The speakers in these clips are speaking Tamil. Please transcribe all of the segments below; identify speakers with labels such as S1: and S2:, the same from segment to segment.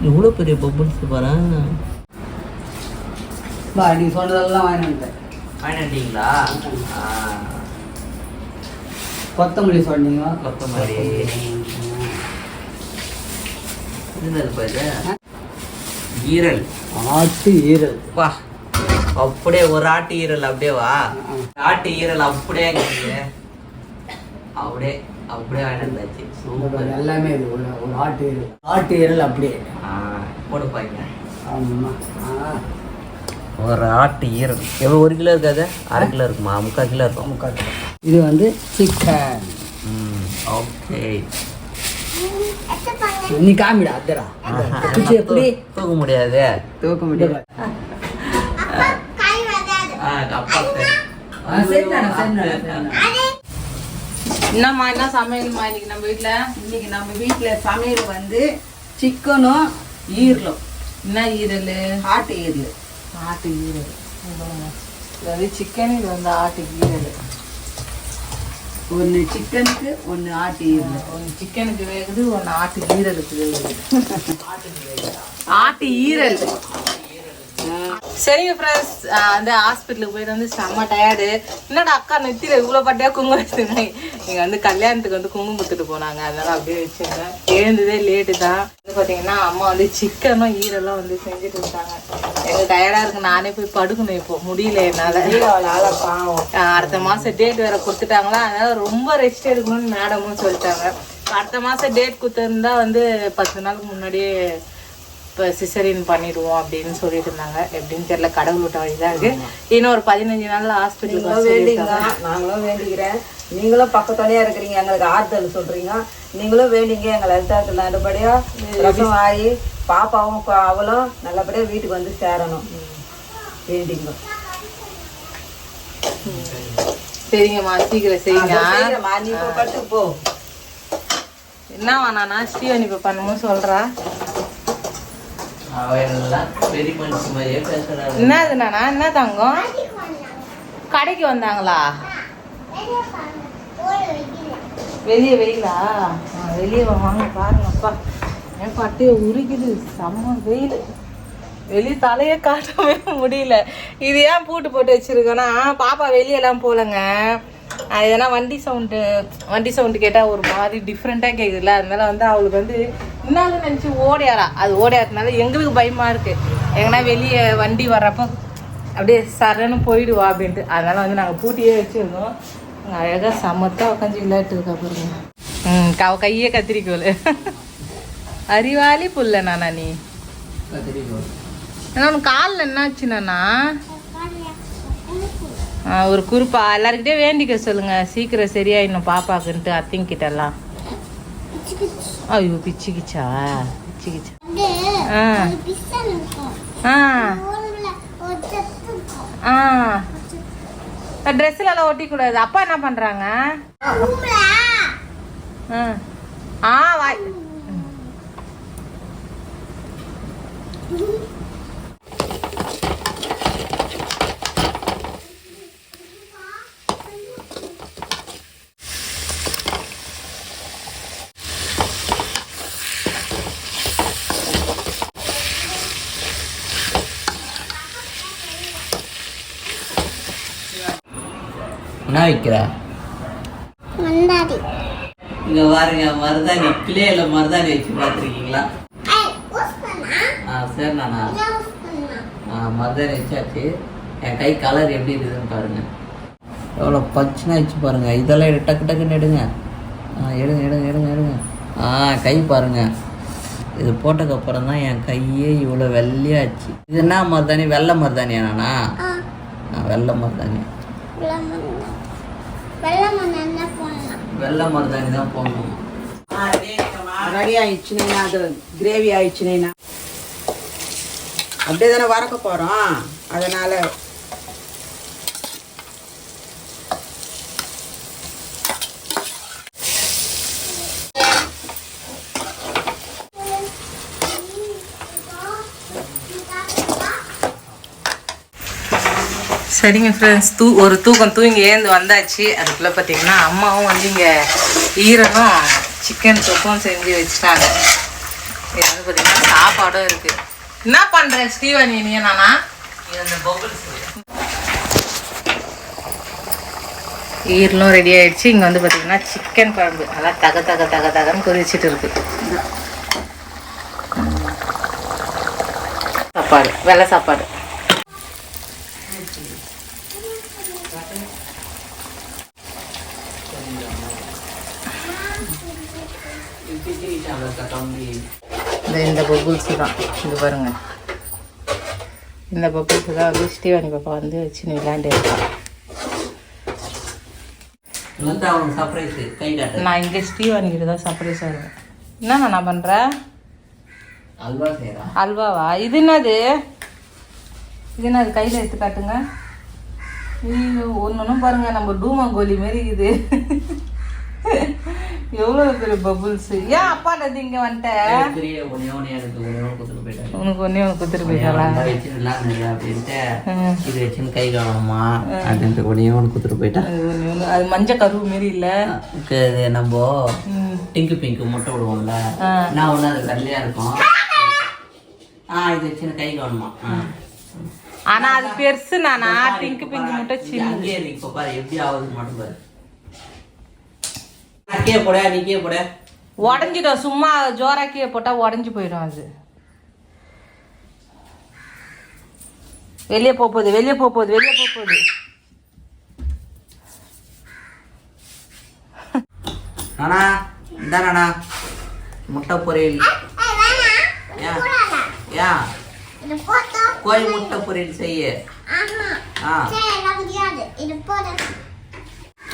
S1: இவ்வளோ பெரிய பப்புள்ஸ் பாரு.
S2: நீ சொன்னதெல்லாம் வாங்கிட்டேன்.
S1: வாங்கிட்டீங்களா?
S2: கொத்தமல்லி சொன்னீங்க.
S1: கொத்தமல்லி இது ஈரல்,
S2: ஆட்டு ஈரல்.
S1: வா அப்படியே ஒரு ஆட்டு ஈரல் அப்படியே வா. ஆட்டு ஈரல் அப்படியே அப்படியே அப்படியே வாங்கிட்டாச்சு. சூப்பர்.
S2: எல்லாமே இது ஒரு ஆட்டு ஈரல். ஆட்டு ஈரல் அப்படியே
S1: போடுப்பாங்க.
S2: ஆமாம்,
S1: ஒரு ஆட்டு ஈரல் எவ்வளோ? 1 கிலோ இருக்காது, 1/2 கிலோ இருக்குமா? 3/4 கிலோ இருக்கும்.
S2: 3/4 கிலோ. இது வந்து சிக்கன்.
S1: ஓகே.
S2: நீ காமிடா. அதரா எப்படி
S1: தூக்க முடியாது,
S2: தூக்க முடியாது.
S3: என்னம்மா என்ன சமையல்மா இன்னைக்கு நம்ம வீட்டில்?
S2: இன்னைக்கு நம்ம வீட்டில் சமையல் வந்து சிக்கனும் ஈரலும்.
S3: என்ன ஈரல்?
S2: ஆட்டு ஈரல்.
S3: ஆட்டு ஈரல். இது வந்து சிக்கன், இது வந்து ஆட்டு ஈரல்.
S2: ஒன்று சிக்கனுக்கு, ஒன்று ஆட்டு ஈரல்.
S3: ஒன்று சிக்கனுக்கு வேகுது, ஒன்று ஆட்டு ஈரலுக்கு வேகுது. ஆட்டு ஈரல். சரிங்க ஃப்ரெண்ட்ஸ், வந்து ஹாஸ்பிட்டலுக்கு போயிட்டு வந்து செம்ம டயர்டு. என்னடா அக்கா நெத்தியில் இவ்வளோ பட்டியா குங்குமம் வச்சுருங்க. இங்கே வந்து கல்யாணத்துக்கு வந்து குங்குமம் கொடுத்துட்டு போனாங்க, அதனால அப்படியே வச்சுருந்தேன். எழுந்ததே லேட்டு தான். வந்து பார்த்தீங்கன்னா அம்மா வந்து சிக்கனும் ஈரெல்லாம் வந்து செஞ்சுட்டு இருந்தாங்க. எனக்கு டயர்டாக இருக்கு, நானே போய் படுக்கணும். இப்போ முடியல என்னால். பாவம், அடுத்த மாதம் டேட் வேறு கொடுத்துட்டாங்களா, அதனால ரொம்ப ரெஸ்ட் எடுக்கணும்னு மேடமும் சொல்லிட்டாங்க. அடுத்த மாதம் டேட் கொடுத்துருந்தா வந்து 10 நாளுக்கு முன்னாடியே இப்போ சிசரின் பண்ணிடுவோம் அப்படின்னு சொல்லிட்டு இருந்தாங்க. எப்படின்னு தெரியல, கடவுள் விட்ட வழிதான் இருக்கு. இன்னும் ஒரு 15 நாள்ல ஹாஸ்பிட்டலுக்கு
S2: வேண்டிங்க. நாங்களும் வேண்டிக்கிறேன். நீங்களும் பக்கத்தோடையா இருக்கிறீங்க, எங்களுக்கு ஆறுதல் சொல்றீங்க. நீங்களும் வேண்டிங்க எங்களை லலிதாக்கு நல்லபடியா ரசம் ஆகி பாப்பாவும் அவளும் நல்லபடியா வீட்டுக்கு வந்து சேரணும் வேண்டிங்க.
S3: சரிங்கம்மா, சீக்கிரம் செய்யுங்க.
S2: நீ பட்டு போ.
S3: என்ன வேணாண்ணா ஸ்ரீவனி இப்போ பண்ணவும் சொல்றா. என்னதுண்ணா? என்ன தங்கம் கடைக்கு வந்தாங்களா? வெளியே வெயிலா? வெளியே வாங்க பாருங்கப்பா. என் பட்டையை உருக்குது, செம்ம வெயில். வெளியே தலையே காட்டவே முடியல. இது ஏன் போட்டு வச்சிருக்கேன்னா, பாப்பா வெளியெல்லாம் போகலங்க. அது எதனா வண்டி சவுண்டு கேட்டால் ஒரு மாதிரி டிஃப்ரெண்ட்டாக கேட்குதுல்ல. அதனால வந்து அவளுக்கு வந்து என்னாலும் நினச்சி ஓடியாரா. அது ஓடியாரதுனால எங்களுக்கு பயமாக இருக்குது. எங்கன்னா வெளியே வண்டி வர்றப்போ அப்படியே சரன்னு போயிடுவா அப்படின்ட்டு. அதனால வந்து நாங்கள் பூட்டியே வச்சுருந்தோம். அழகாக சமத்தாக உட்காந்து விளையாட்டு இருக்கா பாருங்க. அவ கையே கத்திரிக்கோள். அறிவாளி புள்ள நானா நீ? ஏன்னா உனக்கு காலில் என்னாச்சுண்ணா? ஒரு குறிப்பா எல்லாருக்கிட்டே வேண்டிக்க சொல்லுங்க, சீக்கிரம் சரியாயிடணும் பாப்பாக்குன்ட்டு. அத்திங்கிட்டலாம். ஐயோ பிச்சுக்கிச்சா? பிச்சுக்கிச்சா? ட்ரெஸ்ல எல்லாம் ஒட்டிக்கூடாது. அப்பா என்ன பண்றாங்க? வாய்
S1: என்ன வைக்கிற? இங்க பாருங்க, மருதாணி கிளேல மருதாணி வச்சு பார்த்துருக்கீங்களா? சரி நானா மருதாணி வச்சாச்சு. என் கை கலர் எப்படி இருக்குதுன்னு பாருங்க. எவ்வளோ பச்சுனா வச்சு பாருங்க. இதெல்லாம் டக்கு டக்குன்னு எடுங்க. எடுங்க எடுங்க எடுங்க எடுங்க. கை பாருங்க. இது போட்டதுக்கப்புறம் தான் என் கையே இவ்வளோ வெள்ளையாச்சு. இது என்ன மருதாணி? வெள்ளை மருதாணியா நானா? வெள்ளை மருதாணி. வெள்ளை மருதாணி தான் போடணும்.
S2: ரெடி ஆயிடுச்சுன்னா அது கிரேவி ஆயிடுச்சுன்னா அப்படியே தானே வறக்க போகிறோம். அதனால்
S3: சரிங்க ஃப்ரெண்ட்ஸ், ஒரு தூக்கம் தூங்கி ஏந்து வந்தாச்சு. அதுக்குள்ளே பார்த்தீங்கன்னா அம்மாவும் வந்து இங்கே ஈரனும் சிக்கன் தொக்கும் செஞ்சு வச்சுட்டாங்க. வந்து பார்த்தீங்கன்னா சாப்பாடும் இருக்குது. என்ன பண்ணுறேன் ஸ்ரீவாணி நீ நானா
S1: இந்த பபிள்ஸ்
S3: ஈரலும் ரெடி ஆயிடுச்சு. இங்கே வந்து பார்த்தீங்கன்னா சிக்கன் குழம்பு நல்லா தக தக தக தகன்னு கொதிச்சுட்டு இருக்கு. சாப்பாடு வெள்ளை சாப்பாடு. இந்த பபுள்ஸ் தான் இது பாருங்க. இந்த பபுள்ஸ் தான் வந்து ஸ்ரீவாணி பாப்பா வந்து வச்சு விளையாண்டு இருக்கான். நான் இங்கே ஸ்ரீவாணிக்கிட்ட தான் சர்ப்ரைஸ் ஆகுவேன். என்ன நான் பண்ணுறேன்? அல்வாவா? இது என்னது? இது என்னது? கையில் எடுத்து காட்டுங்க. ஐயோ ஒன்றும் பாருங்க நம்ம டூமாங்கோலி மாரி இது. எவ்வளோ பெரிய பபுள்ஸ். ஏன் அப்பாட்ட இங்கே வந்துட்டேன்? உனக்கு ஒன்னே ஒன்று கொடுத்துட்டு போயிட்டாளா?
S1: இது வச்சுன்னு கை காணணுமா அப்படின்ட்டு ஒன்னே ஒன்று கொடுத்துட்டு போயிட்டா.
S3: அது மஞ்சள் கருவு மாரி இல்லை.
S1: இது நம்ம டிங்கு பிங்கு முட்டை விடுவோம்ல, நான் ஒன்று அது வெள்ளையா இருக்கும். இது வச்சுன்னு கை காணுமா.
S3: ஆனா அது பெருசு. நானா பிங்க் பிங்க் முட்டை சின்ன.
S1: இப்போ பாரு எப்படி ஆகுது மட்டும் பாரு. கீழே போட, நீ கீழே போட.
S3: உடஞ்சிடும். சும்மா ஜோரா கீழே போட்டா உடஞ்சி போயிடும். அது வெளியே போகுது, வெளியே போகுது, வெளியே போகுது.
S1: நானா இந்த நானா முட்டை பொரியல். ஏன் கோழி முட்டை பொரியல் செய்ய.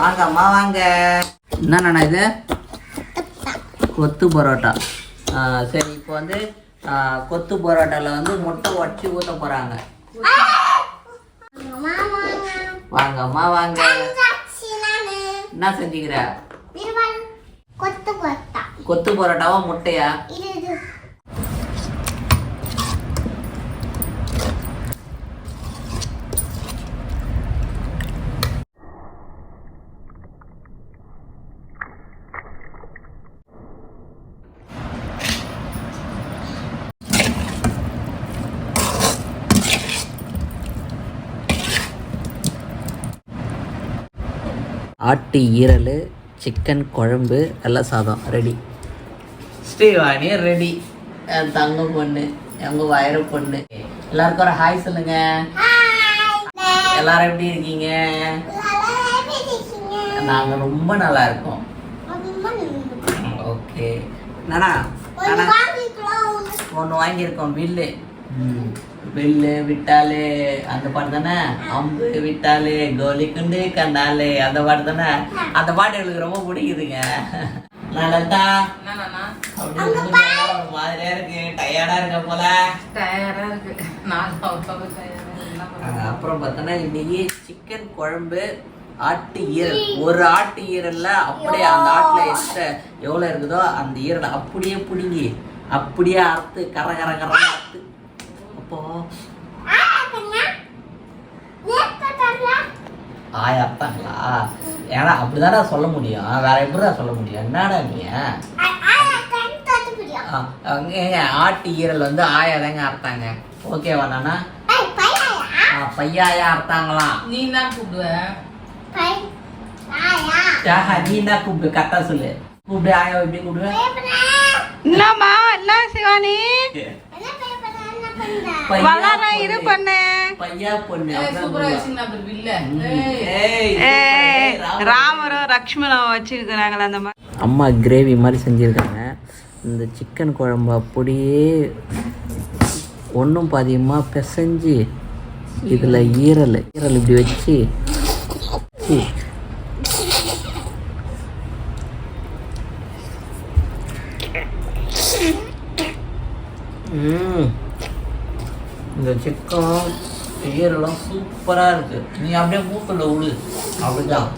S1: வாங்க அம்மா வாங்க. என்னண்ணா இது? கொத்து பரோட்டா. சரி, இப்போ வந்து கொத்து பரோட்டாவில் வந்து முட்டை உடச்சி ஊற்ற போகிறாங்க. வாங்க அம்மா வாங்க. என்ன செஞ்சுக்கிற? கொத்து பரோட்டாவா முட்டையா? ஆட்டு ஈரல், சிக்கன் குழம்பு, வெள்ளை சாதம் ரெடி. ஸ்ரீவாணி ரெடி. என் தங்க பொண்ணு, எங்க வயிறு பொண்ணு. எல்லாருக்கும் ஒரு ஹாய் சொல்லுங்க. எல்லாரும் எப்படி இருக்கீங்க? நாங்க ரொம்ப நல்லா இருக்கோம். ஓகே நானா ஒன்று வாங்கியிருக்கோம். வில்லு வில்லு விட்டாலே அந்த பாட்டு தானே. அம்பு விட்டாலே கோலி குண்டு கண்டாலே அந்த பாட்டு தானே. அந்த பாட்டு எங்களுக்கு ரொம்ப பிடிக்குதுங்க. நல்லதா மாதிரியா இருக்கு. டயர்டா இருக்க போல. அப்புறம் பார்த்தோன்னா இன்னைக்கு சிக்கன் குழம்பு, ஆட்டு ஈரல். ஒரு ஆட்டு ஈரல்ல அப்படியே அந்த ஆட்டுல எவ்வளவு இருக்குதோ அந்த ஈரலை அப்படியே பிடுங்கி அப்படியே அறுத்து கர கர கர அறுத்து. அப்போ ஆயாத்தாங்களா? ஏன்னா அப்படிதானே சொல்ல முடியும். வேற எப்படிதான் சொல்ல முடியும்? என்னடா நீ? ஆட்டு ஈரல் வந்து ஆயாதாங்க அறுத்தாங்க. ஓகேவா நானா? பையாயா அறுத்தாங்களாம்.
S3: நீ தான் கூப்பிடுவ.
S1: நீ என்ன கூப்பிடு? கரெக்டா சொல்லு. கூப்பிடு. ஆயா எப்படி கூப்பிடுவேன்?
S3: என்னம்மா? என்ன சிவானி? இரு பண்ணு.
S1: பையா பொண்ணு
S3: ராமரும் லக்ஷ்மணும் வச்சிருக்கிறாங்களா அந்த மாதிரி.
S1: அம்மா கிரேவி மாதிரி செஞ்சுருக்காங்க. இந்த சிக்கன் குழம்பு அப்படியே ஒன்றும் பாதியமாக பிசைஞ்சு இதில் ஈரல் இப்படி வச்சு இந்த சிக்கன் ஈரலாம் சூப்பராக இருக்கு. நீ அப்படியே மூக்கில் விடு. அப்படிதான்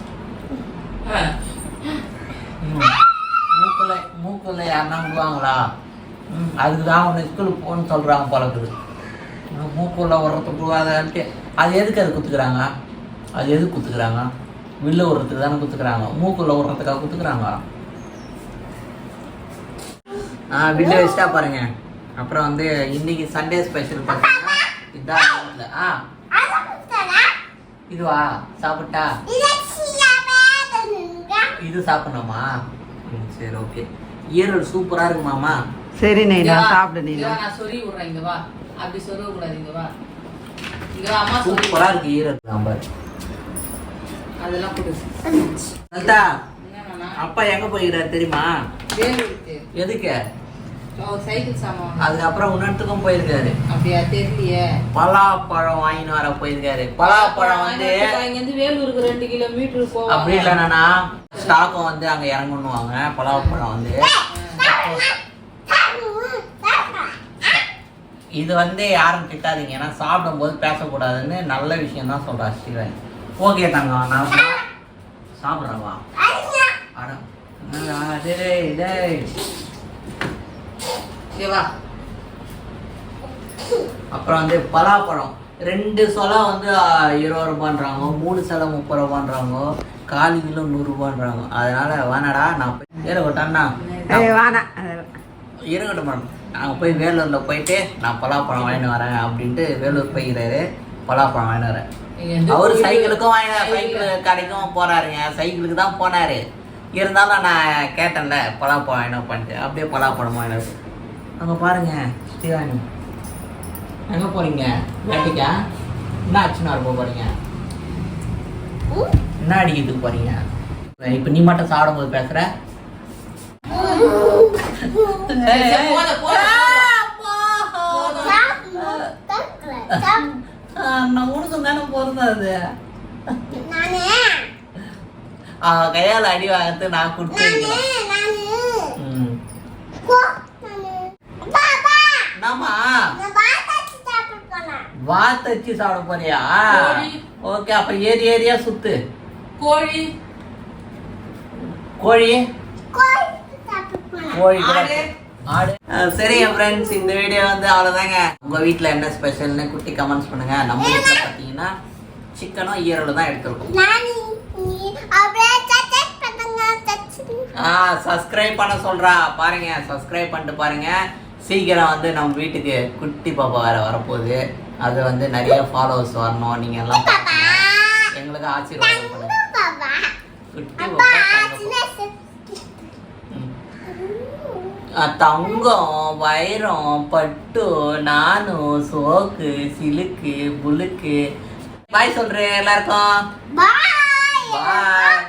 S1: மூக்கில் யாருன்னா விடுவாங்களா? அதுக்கு தான் அவனை ஸ்கூலுக்கு போகணுன்னு சொல்கிறாங்க பழக்குது. மூக்குள்ள விடுறதுக்கு விடுவாதான்ட்டு அது எதுக்கு அது குத்துக்கிறாங்க? அது எதுக்கு குத்துக்கிறாங்க? வில்ல விடுறதுக்கு தானே குத்துக்கிறாங்க. மூக்குள்ள விடுறதுக்காக குத்துக்கிறாங்க. வில்ல வச்சுட்டா பாருங்க. அப்புறம் வந்து இன்னைக்கு சண்டே ஸ்பெஷல் பார்த்தீங்கன்னா இதான். இதுவா சாப்பிட்டா இது சாப்பிடணுமா? சரி ஓகே. ஈரல் சூப்பரா இருக்கு மாமா.
S2: சரி நைனா சாப்பிடு நீனா.
S3: நான் சொல்லி விடுறேன், இங்க வா. அப்படி சொல்ல கூடாது, இங்க வா. இங்க வா, அம்மா
S1: சூப்பரா இருக்கு ஈரல் சாம்பார்.
S3: அதெல்லாம் கொடு.
S1: லலிதா, அப்பா எங்க போயிருக்காரு தெரியுமா?
S3: வேலூருக்கு.
S1: எதுக்கு?
S3: சைக்கிள் சாமான்.
S1: அதுக்கப்புறம் இன்னத்துக்கும் போயிருக்காரு.
S3: அப்படியா? தெரியலையே.
S1: பலாப்பழம் வாங்கிட்டு வர போயிருக்காரு. பலாப்பழம் வந்து
S3: வேலூருக்கு 2 கிலோமீட்டர் போவோம்.
S1: அப்படி இல்லைன்னா ஸ்டாக்கும் வந்து அங்க இறங்கணுவாங்க. பலாப்பழம் வந்து இது வந்து யாரும் திட்டாதீங்க, ஏன்னா சாப்பிடும் போது பேசக்கூடாதுன்னு நல்ல விஷயம் தான் சொல்றா ஸ்ரீவன். ஓகே தாங்க, நான் சாப்பிட்றேன். அப்புறம் வந்து பலாப்பழம் 2 சொலை வந்து 20 ரூபான்றாங்க, 3 சொலை 30 ரூபான்றாங்க, 1/4 கிலோ 100 ரூபான்றாங்க. அதனால வேணாடா, நான் போய் இருக்கட்டான்னா இருக்கட்டும் மேடம், நாங்கள் போய் வேலூரில் போயிட்டு நான் பலாப்பழம் வாங்கிட்டு வரேன் அப்படின்ட்டு வேலூர் போய்கிறாரு. பலாப்பழம் வாங்கிட்டு வரேன். அவரு சைக்கிளுக்கும் சைக்கிள் கடைக்கும் போறாருங்க. சைக்கிளுக்கு தான் போனாரு. இருந்தாலும் நான் கேட்டேன்ல பலாப்பழம் வாங்கிட்டு பண்ணிட்டு அப்படியே பலாப்பழம் வாங்கினாரு. அங்கே பாருங்க ஸ்ரீவாணி, எங்கே போறீங்க? வேட்டைக்கா? என்ன ஆச்சுன்னா போக போறீங்க? என்ன அடிக்கிறதுக்கு போறீங்க? இப்போ நீ மட்டும் சாப்பிடும்போது பேசுற. நான் உனக்கு தானே பிறந்தது. கையால் அடி வாங்கறது நான் கொடுத்துருக்கேன். வாத்தச்சு சாப்பிட போறியா? ஓகே, அப்ப ஏரியா சுத்து.
S3: கோழி
S1: கோழி கோழி ஆடு. சரி என் ஃப்ரெண்ட்ஸ், இந்த வீடியோ வந்து அவ்வளோதாங்க. உங்கள் வீட்டில் என்ன ஸ்பெஷல்னு குட்டி கமெண்ட்ஸ் பண்ணுங்க. நம்ம வீட்டில் பார்த்தீங்கன்னா சிக்கனும் ஈரலும் தான் எடுத்துருக்கோம். சப்ஸ்கிரைப் பண்ண சொல்றா பாருங்க, சப்ஸ்கிரைப் பண்ணிட்டு பாருங்க. சீக்கிரம் வந்து நம்ம வீட்டுக்கு குட்டி பாப்பா வேற வரப்போகுது. அது வந்து நிறைய ஃபாலோவர்ஸ் வரணும். நீங்க எல்லாம் எங்களுக்கு ஆசீர்வாதம் பண்ணுங்க. குட்டி தங்கம், வைரம், பட்டு, நானும், சோக்கு, சிலுக்கு, புலுக்கு. பாய் சொல்றேன் எல்லாருக்கும். பாய்.